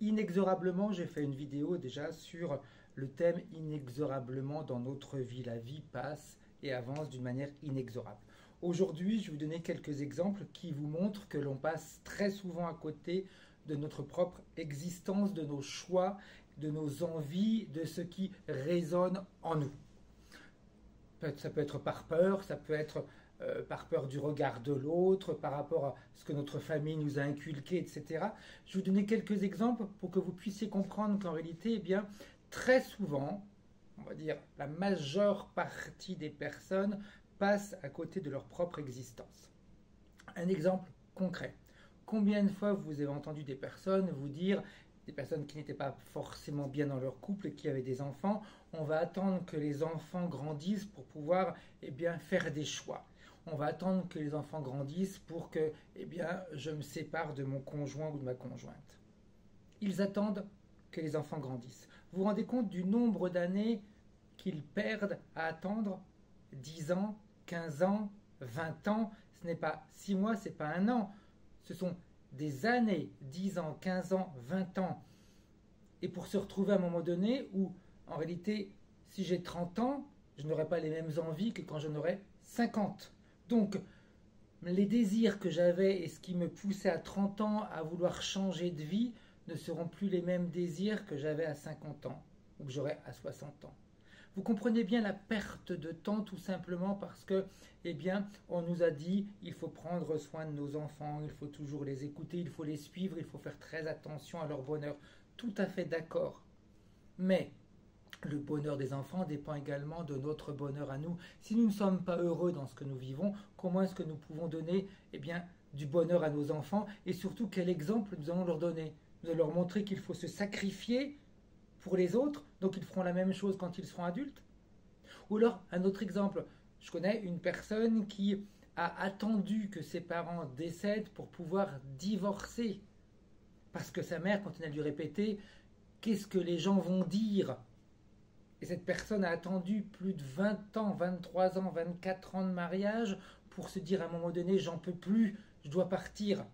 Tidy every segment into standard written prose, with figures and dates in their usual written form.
Inexorablement, j'ai fait une vidéo déjà sur le thème inexorablement dans notre vie. La vie passe et avance d'une manière inexorable. Aujourd'hui, je vais vous donner quelques exemples qui vous montrent que l'on passe très souvent à côté de notre propre existence, de nos choix, de nos envies, de ce qui résonne en nous. Ça peut être par peur, ça peut être par peur du regard de l'autre, par rapport à ce que notre famille nous a inculqué, etc. Je vais vous donner quelques exemples pour que vous puissiez comprendre qu'en réalité, eh bien, très souvent, on va dire la majeure partie des personnes passent à côté de leur propre existence. Un exemple concret. Combien de fois vous avez entendu des personnes vous dire, des personnes qui n'étaient pas forcément bien dans leur couple et qui avaient des enfants, on va attendre que les enfants grandissent pour pouvoir faire des choix. On va attendre que les enfants grandissent pour que je me sépare de mon conjoint ou de ma conjointe. Ils attendent que les enfants grandissent. Vous vous rendez compte du nombre d'années qu'ils perdent à attendre? 10 ans, 15 ans, 20 ans, ce n'est pas 6 mois, ce n'est pas un an. Ce sont des années, 10 ans, 15 ans, 20 ans. Et pour se retrouver à un moment donné où, en réalité, si j'ai 30 ans, je n'aurai pas les mêmes envies que quand j'en aurai 50. Donc, les désirs que j'avais et ce qui me poussait à 30 ans à vouloir changer de vie ne seront plus les mêmes désirs que j'avais à 50 ans ou que j'aurai à 60 ans. Vous comprenez bien la perte de temps tout simplement parce que, on nous a dit il faut prendre soin de nos enfants, il faut toujours les écouter, il faut les suivre, il faut faire très attention à leur bonheur. Tout à fait d'accord. Mais le bonheur des enfants dépend également de notre bonheur à nous. Si nous ne sommes pas heureux dans ce que nous vivons, comment est-ce que nous pouvons donner du bonheur à nos enfants? Et surtout, quel exemple nous allons leur donner? Nous allons leur montrer qu'il faut se sacrifier pour les autres, donc ils feront la même chose quand ils seront adultes? Ou alors, un autre exemple, je connais une personne qui a attendu que ses parents décèdent pour pouvoir divorcer. Parce que sa mère, quand elle a lui répété « Qu'est-ce que les gens vont dire ?» Et cette personne a attendu plus de 20 ans, 23 ans, 24 ans de mariage pour se dire à un moment donné « J'en peux plus, je dois partir ».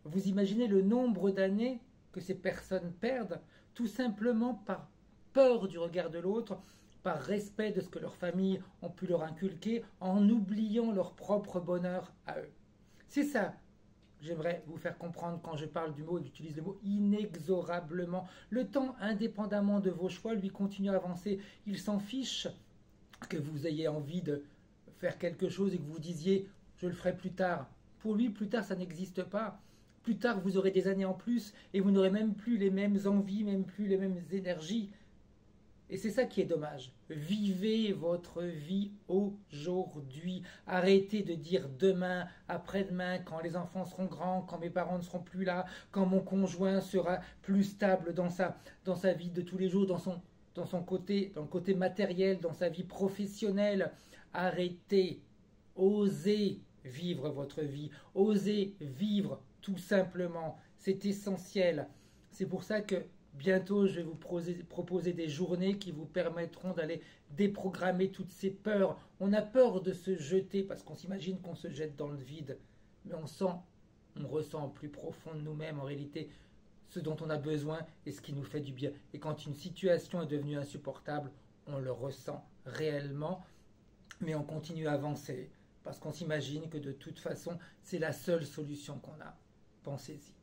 Vous imaginez le nombre d'années que ces personnes perdent tout simplement par peur du regard de l'autre, par respect de ce que leurs familles ont pu leur inculquer, en oubliant leur propre bonheur à eux. C'est ça que j'aimerais vous faire comprendre quand je parle du mot et que j'utilise le mot inexorablement. Le temps, indépendamment de vos choix, lui continue à avancer. Il s'en fiche que vous ayez envie de faire quelque chose et que vous disiez « je le ferai plus tard ». Pour lui, plus tard, ça n'existe pas. Plus tard, vous aurez des années en plus et vous n'aurez même plus les mêmes envies, même plus les mêmes énergies. Et c'est ça qui est dommage. Vivez votre vie aujourd'hui. Arrêtez de dire demain, après-demain, quand les enfants seront grands, quand mes parents ne seront plus là, quand mon conjoint sera plus stable dans sa vie de tous les jours, dans le côté matériel, dans sa vie professionnelle. Arrêtez. Osez vivre votre vie. Osez vivre tout simplement. C'est essentiel. C'est pour ça que bientôt, je vais vous proposer des journées qui vous permettront d'aller déprogrammer toutes ces peurs. On a peur de se jeter parce qu'on s'imagine qu'on se jette dans le vide. Mais on ressent au plus profond de nous-mêmes en réalité ce dont on a besoin et ce qui nous fait du bien. Et quand une situation est devenue insupportable, on le ressent réellement, mais on continue à avancer parce qu'on s'imagine que de toute façon, c'est la seule solution qu'on a. Pensez-y.